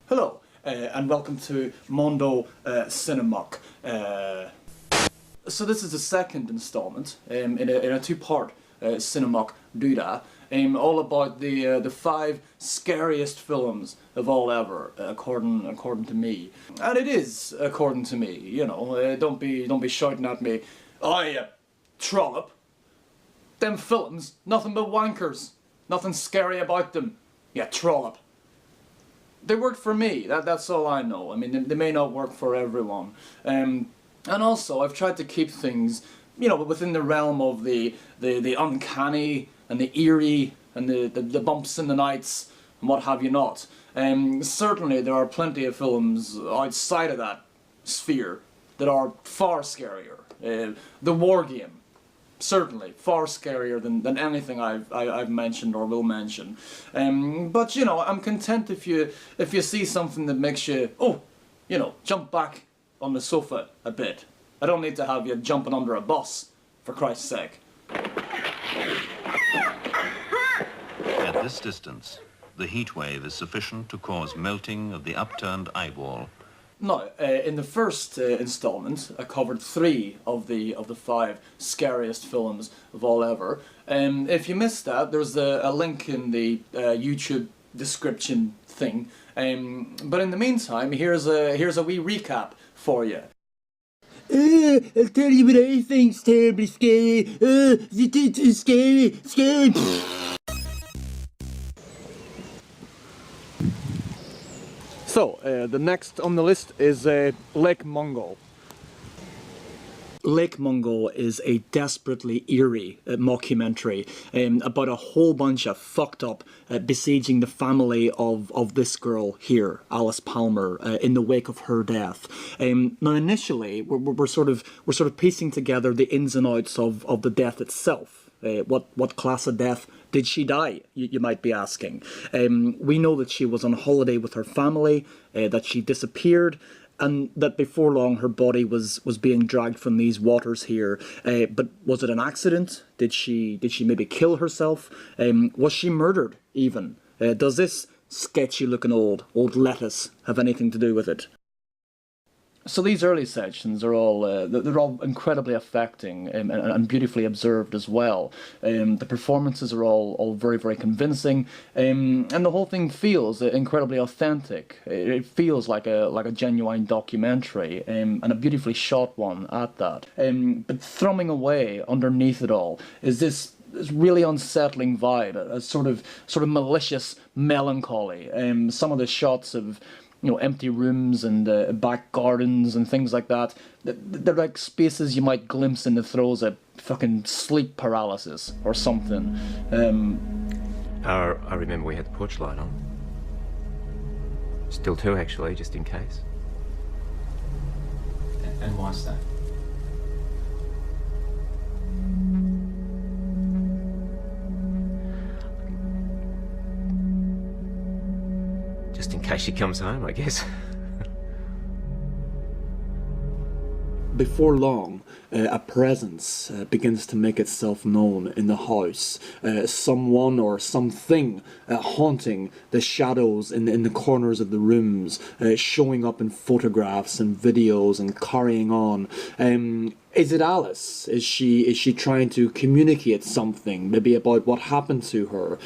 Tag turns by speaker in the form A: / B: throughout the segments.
A: Hello, and welcome to Mumbo Cinemuck. So this is the second installment in a two-part Cinemuck Duda, all about the 5 scariest films of all ever, according to me. And it is according to me. You know, don't be shouting at me, "Oh, you trollop! Them films, nothing but wankers, nothing scary about them. You trollop." They worked for me, that's all I know. I mean, they may not work for everyone. And also, I've tried to keep things, you know, within the realm of the uncanny and the eerie and the bumps in the nights and what have you not. Certainly there are plenty of films outside of that sphere that are far scarier. The War Game. Certainly, far scarier than anything I've mentioned or will mention. But you know, I'm content if you see something that makes you, oh, you know, jump back on the sofa a bit. I don't need to have you jumping under a bus, for Christ's sake.
B: At this distance, the heat wave is sufficient to cause melting of the upturned eyeball.
A: Now, in the first installment, I covered 3 of the 5 scariest films of all ever. If you missed that, there's a link in the YouTube description thing. But in the meantime, here's a wee recap for you.
C: I'll tell you what I think's terribly scary. Scary.
A: So, the next on the list is Lake Mumbo. Lake Mumbo is a desperately eerie mockumentary about a whole bunch of fucked up besieging the family of this girl here, Alice Palmer, in the wake of her death. Now, initially, we're sort of piecing together the ins and outs of the death itself. What class of death did she die, you might be asking. We know that she was on holiday with her family, that she disappeared, and that before long her body was being dragged from these waters here. But was it an accident? Did she maybe kill herself? Was she murdered even? Does this sketchy looking old lettuce have anything to do with it? So these early sections are all they're all incredibly affecting and beautifully observed as well. The performances are all very, very convincing, and the whole thing feels incredibly authentic. It feels like a genuine documentary, and a beautifully shot one at that. But thrumming away underneath it all is this really unsettling vibe, a sort of malicious melancholy. Some of the shots of, you know, empty rooms and back gardens and things like that. They're like spaces you might glimpse in the throes of fucking sleep paralysis or something.
D: I remember we had the porch light on. Still too, actually, just in case.
E: And why's that?
D: Just in case she comes home, I guess.
A: Before long, a presence begins to make itself known in the house. Someone or something haunting the shadows in the corners of the rooms, showing up in photographs and videos and carrying on. Is it Alice? Is she trying to communicate something, maybe about what happened to her?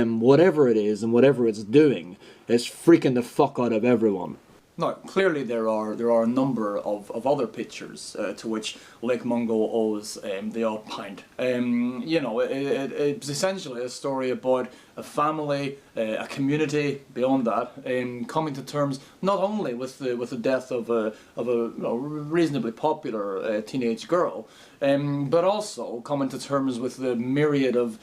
A: Whatever it is and whatever it's doing, it's freaking the fuck out of everyone. Now, clearly there are a number of other pictures to which Lake Mumbo owes the odd pint. You know, it's essentially a story about a family, a community beyond that, coming to terms not only with the death of a you know, reasonably popular teenage girl, but also coming to terms with the myriad of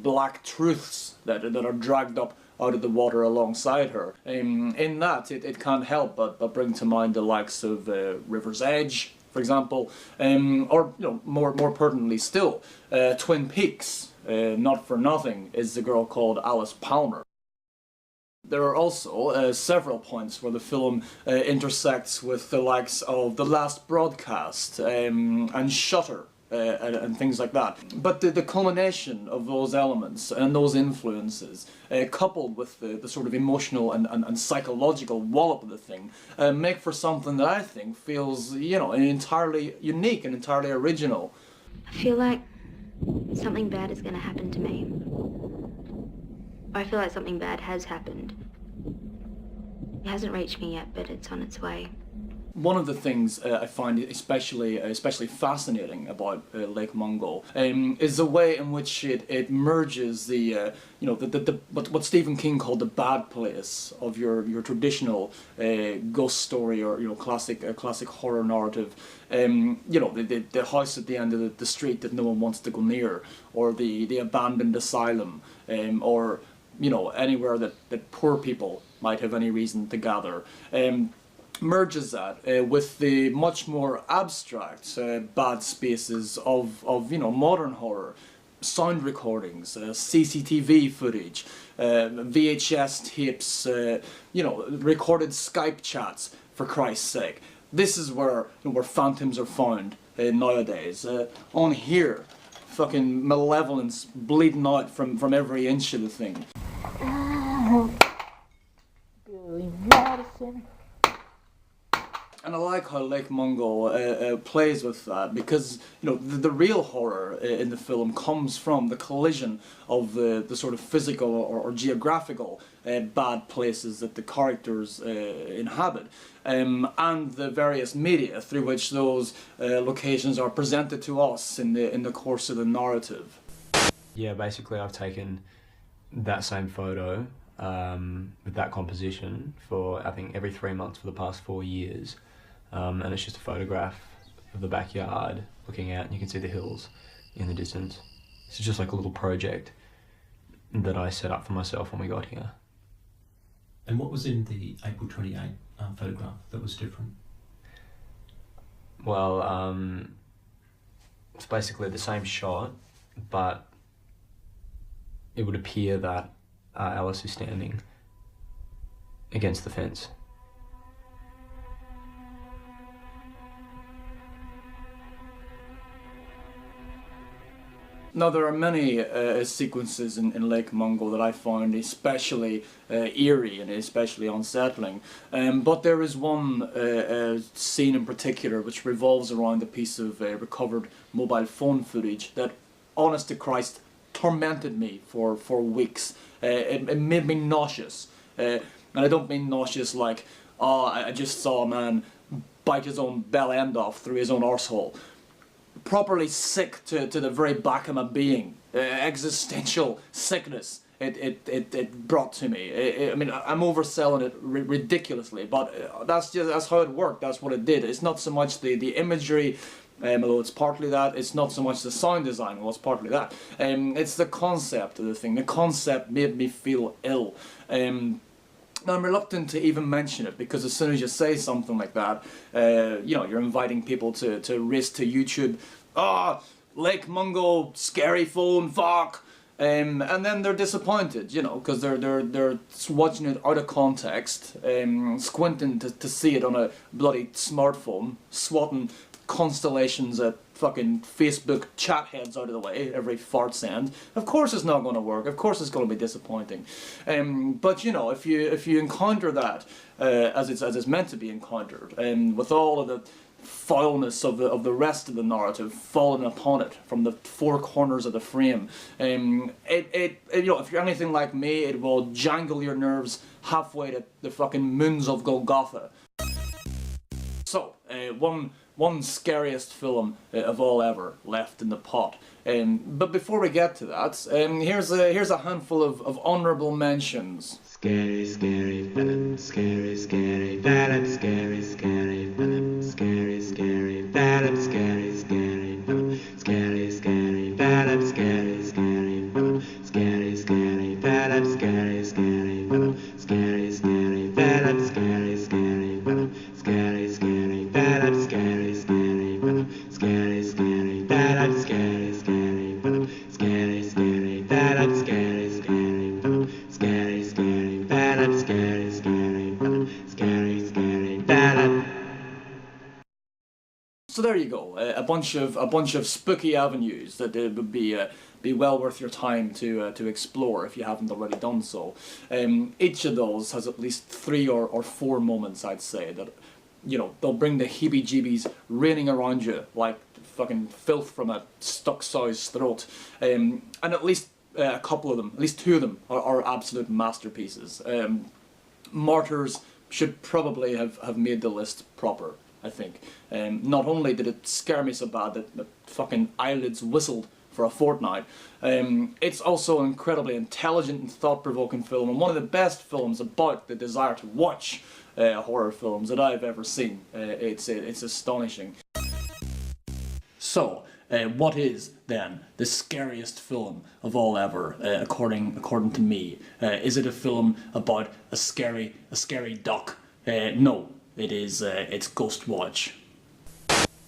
A: black truths that are dragged up out of the water alongside her. In that, it can't help but bring to mind the likes of River's Edge, for example, or, you know, more pertinently still, Twin Peaks. Not for nothing is the girl called Alice Palmer. There are also several points where the film intersects with the likes of The Last Broadcast and Shutter. and things like that. But the culmination of those elements and those influences, coupled with the sort of emotional and psychological wallop of the thing, make for something that I think feels, you know, entirely unique and entirely original.
E: I feel like something bad is going to happen to me. I feel like something bad has happened. It hasn't reached me yet, but it's on its way.
A: One of the things I find especially fascinating about Lake Mungo is the way in which it merges the you know what Stephen King called the bad place of your traditional ghost story, or, you know, classic horror narrative. You know, the house at the end of the street that no one wants to go near, or the abandoned asylum, or, you know, anywhere that poor people might have any reason to gather. Merges that with the much more abstract bad spaces of you know, modern horror, sound recordings, CCTV footage, VHS tapes, you know, recorded Skype chats, for Christ's sake. This is where, you know, where phantoms are found nowadays. On here, fucking malevolence bleeding out from every inch of the thing. And I like how Lake Mungo plays with that, because, you know, the real horror in the film comes from the collision of the sort of physical or geographical bad places that the characters inhabit, and the various media through which those locations are presented to us in the course of the narrative.
F: Yeah, basically I've taken that same photo with that composition for, I think, every 3 months for the past 4 years. And it's just a photograph of the backyard looking out, and you can see the hills in the distance. It's just like a little project that I set up for myself when we got here.
G: And what was in the April 28 photograph that was different?
F: Well, it's basically the same shot, but it would appear that Alice is standing against the fence.
A: Now, there are many sequences in Lake Mungo that I found especially eerie and especially unsettling, but there is one scene in particular which revolves around a piece of recovered mobile phone footage that, honest to Christ, tormented me for weeks. It made me nauseous, and I don't mean nauseous like, oh, I just saw a man bite his own bell end off through his own arsehole. Properly sick to the very back of my being, existential sickness it brought to me. I mean, I'm overselling it ridiculously, but that's how it worked. That's what it did. It's not so much the imagery, although it's partly that. It's not so much the sound design, well, it's partly that. It's the concept of the thing. The concept made me feel ill. Now, I'm reluctant to even mention it, because as soon as you say something like that, you know, you're inviting people to race to YouTube. Lake Mungo, scary phone, fuck. And then they're disappointed, you know, because they're watching it out of context, squinting to see it on a bloody smartphone, swatting constellations at fucking Facebook chat heads out of the way every fart's end. Of course it's not going to work. Of course it's going to be disappointing. But, you know, if you encounter that as it's meant to be encountered, with all of the foulness of the rest of the narrative falling upon it from the four corners of the frame, you know, if you're anything like me, it will jangle your nerves halfway to the fucking moons of Golgotha. So, one scariest film of all ever left in the pot. But before we get to that, here's a handful of honourable mentions.
C: Scary, scary film, scary, scary film, scary, scary film, scary, scary film, scary, scary film, scary, scary film, scary, scary film, scary, scary film, scary, scary film, scary, scary film, scary, scary film, scary, scary film, scary, scary film, scary, scary film, scary, scary film, scary, scary film, scary, scary film, scary, scary film, scary, scary film, scary, scary film.
A: So there you go, a a bunch of spooky avenues that would be well worth your time to explore if you haven't already done so. Each of those has at least 3 or 4 moments, I'd say, that, you know, they'll bring the heebie-jeebies raining around you like fucking filth from a stuck sow's throat. And at least a couple of them, at least 2 of them, are absolute masterpieces. Martyrs should probably have made the list proper, I think. Not only did it scare me so bad that the fucking eyelids whistled for a fortnight, it's also an incredibly intelligent and thought-provoking film, and one of the best films about the desire to watch horror films that I've ever seen. It's astonishing. So, what is then the scariest film of all ever, according to me? Is it a film about a scary duck? No, it's Ghostwatch.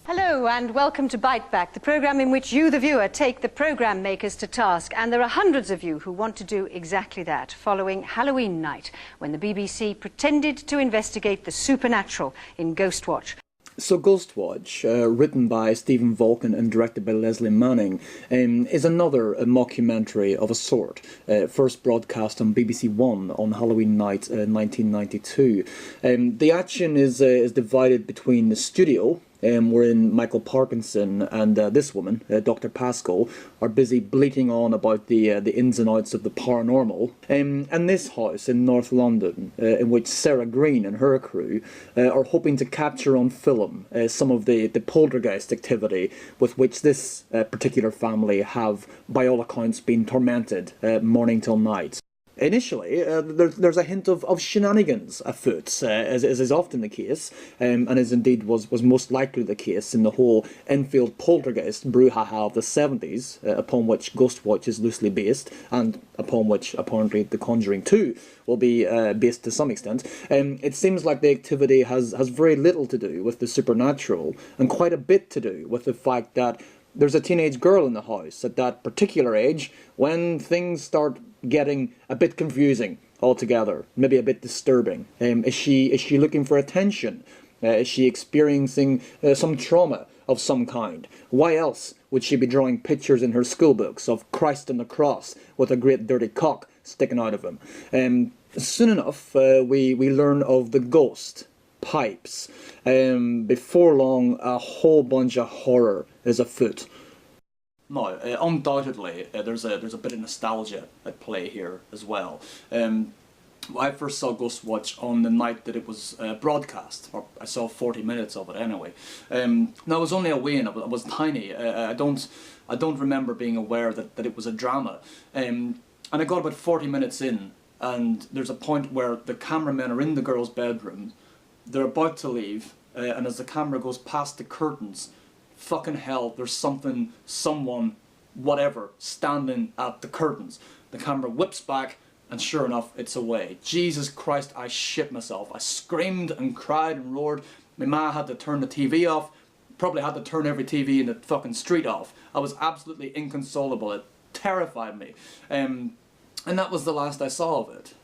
H: Hello and welcome to Bite Back, the programme in which you, the viewer, take the programme makers to task. And there are hundreds of you who want to do exactly that, following Halloween night, when the BBC pretended to investigate the supernatural in Ghostwatch.
A: So Ghostwatch, written by Stephen Volkin and directed by Leslie Manning, is another mockumentary of a sort, first broadcast on BBC One on Halloween night 1992. The action is divided between the studio, wherein Michael Parkinson and this woman, Dr. Pascoe, are busy bleating on about the ins and outs of the paranormal, and this house in North London, in which Sarah Green and her crew are hoping to capture on film some of the poltergeist activity with which this particular family have, by all accounts, been tormented morning till night. Initially, there's a hint of shenanigans afoot, as is often the case, and as indeed was most likely the case in the whole Enfield poltergeist brouhaha of the 70s, upon which Ghostwatch is loosely based, and upon which apparently The Conjuring 2 will be based to some extent. It seems like the activity has very little to do with the supernatural, and quite a bit to do with the fact that there's a teenage girl in the house at that particular age when things start getting a bit confusing altogether, maybe a bit disturbing. Is she looking for attention? Is she experiencing some trauma of some kind? Why else would she be drawing pictures in her school books of Christ on the cross with a great dirty cock sticking out of him? Soon enough, we learn of the ghost, Pipes. Before long, a whole bunch of horror is afoot. Now, undoubtedly, there's a bit of nostalgia at play here as well. I first saw Ghostwatch on the night that it was broadcast, or I saw 40 minutes of it anyway. Now I was only away and I was tiny. I don't remember being aware that it was a drama. And I got about 40 minutes in, and there's a point where the cameramen are in the girl's bedroom. They're about to leave, and as the camera goes past the curtains, fucking hell, there's something, someone, whatever, standing at the curtains. The camera whips back, and sure enough, it's away. Jesus Christ, I shit myself. I screamed and cried and roared. My ma had to turn the TV off, probably had to turn every TV in the fucking street off. I was absolutely inconsolable. It terrified me. And that was the last I saw of it.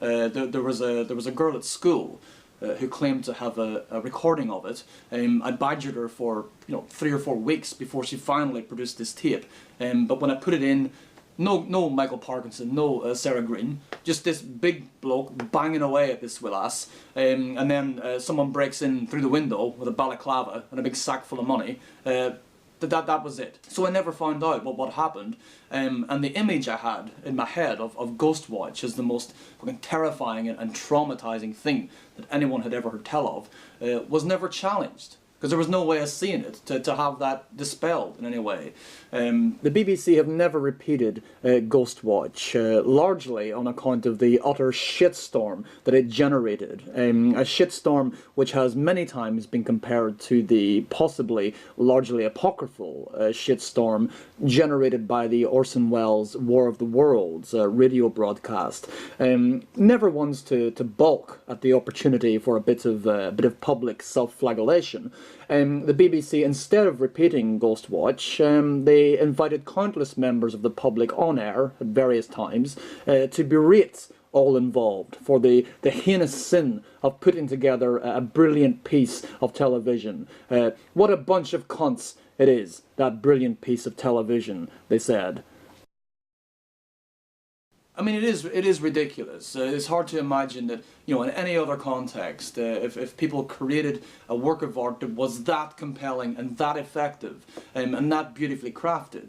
A: There was a girl at school who claimed to have a recording of it. I badgered her for 3 or 4 weeks before she finally produced this tape. But when I put it in, no Michael Parkinson, no Sarah Green, just this big bloke banging away at this willass, and then someone breaks in through the window with a balaclava and a big sack full of money. That was it. So I never found out what happened, and the image I had in my head of Ghostwatch as the most fucking terrifying and traumatizing thing that anyone had ever heard tell of was never challenged, because there was no way of seeing it to have that dispelled in any way. The BBC have never repeated Ghostwatch, largely on account of the utter shitstorm that it generated. A shitstorm which has many times been compared to the possibly largely apocryphal shitstorm generated by the Orson Welles War of the Worlds radio broadcast. Never once to balk at the opportunity for a bit of public self-flagellation. The BBC, instead of repeating Ghostwatch, they invited countless members of the public on air at various times to berate all involved, for the heinous sin of putting together a brilliant piece of television. What a bunch of cunts it is, that brilliant piece of television, they said. I mean, it is ridiculous. It's hard to imagine that, you know, in any other context, if people created a work of art that was that compelling and that effective and that beautifully crafted,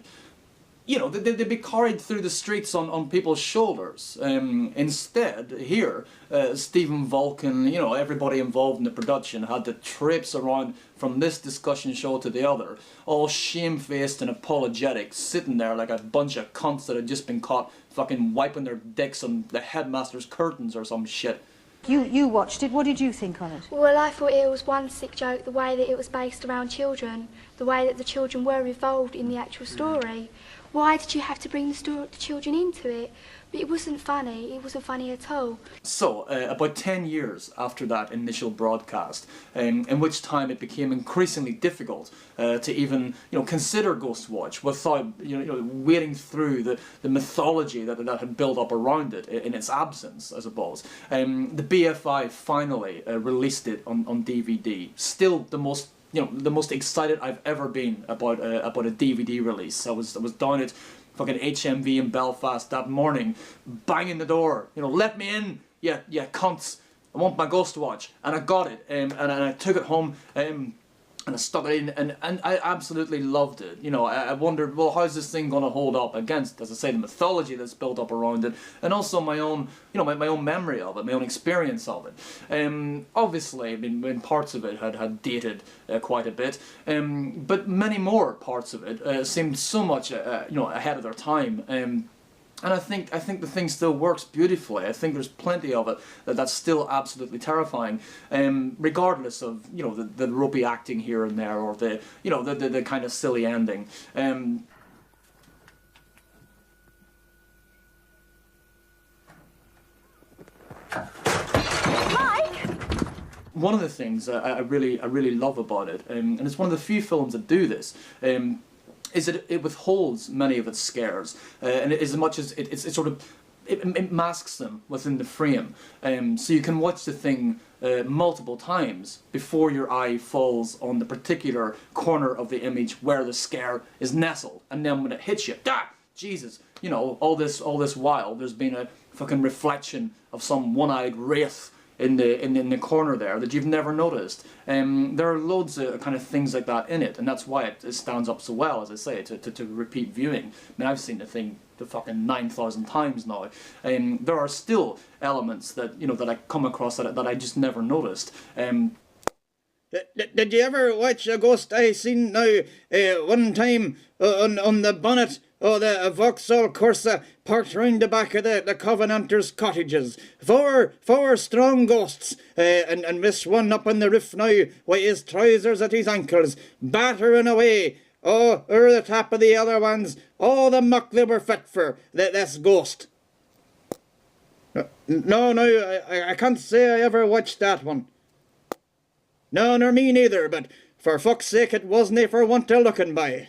A: you know, they'd be carried through the streets on people's shoulders. Instead, here, Stephen Vulcan, you know, everybody involved in the production had to traipse around from this discussion show to the other, all shamefaced and apologetic, sitting there like a bunch of cunts that had just been caught fucking wiping their dicks on the headmaster's curtains or some shit.
H: You watched it. What did you think of it?
I: Well, I thought it was one sick joke, the way that it was based around children, the way that the children were involved in the actual story. Why did you have to bring the children into it? But it wasn't funny. It wasn't funny at all. So, about 10 years after that initial broadcast, in which time it became increasingly difficult to even, you know, consider Ghostwatch without, you know, wading through the mythology that had built up around it in its absence, I suppose. The BFI finally released it on DVD. Still the most, you know, the most excited I've ever been about a DVD release. I was down at fucking HMV in Belfast that morning, banging the door, you know, let me in, yeah, cunts, I want my Ghostwatch, and I got it, and I took it home, and I stuck it in, and I absolutely loved it. You know, I wondered, well, how's this thing going to hold up against, as I say, the mythology that's built up around it, and also my own, you know, my own memory of it, my own experience of it. Obviously, I mean, parts of it had dated quite a bit, but many more parts of it seemed so much, you know, ahead of their time. And I think the thing still works beautifully. I think there's plenty of it that's still absolutely terrifying, regardless of, you know, the ropey acting here and there, or the, you know, the kind of silly ending. One of the things I really love about it, and it's one of the few films that do this, is that it withholds many of its scares, and as much as it sort of it masks them within the frame, so you can watch the thing multiple times before your eye falls on the particular corner of the image where the scare is nestled, and then when it hits you, Jesus, you know, all this while there's been a fucking reflection of some one-eyed wraith in the corner there that you've never noticed. There are loads of kind of things like that in it, and that's why it stands up so well, as I say, to repeat viewing. I mean, I've seen the thing the fucking 9,000 times now. There are still elements that, you know, that I come across that I just never noticed. Did you ever watch a ghost I seen now one time on the bonnet of the Vauxhall Corsa parked round the back of the Covenanters' cottages? Four strong ghosts, and this one up on the roof now with his trousers at his ankles, battering away, o'er the top of the other ones, all the muck they were fit for, this ghost. No, I can't say I ever watched that one. No, nor me neither, but for fuck's sake it wasn't for want of looking by.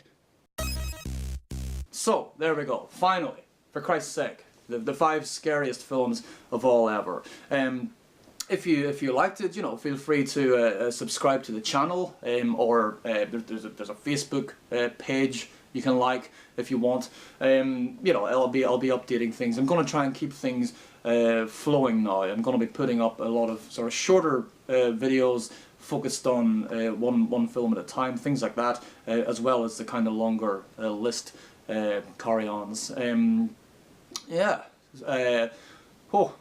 I: So, there we go. Finally, for Christ's sake, the 5 scariest films of all ever. If you liked it, you know, feel free to subscribe to the channel, or there's a Facebook page you can like if you want. You know, I'll be updating things. I'm going to try and keep things flowing now. I'm going to be putting up a lot of sort of shorter videos focused on one film at a time, things like that, as well as the kind of longer list carry-ons. Yeah. Oh.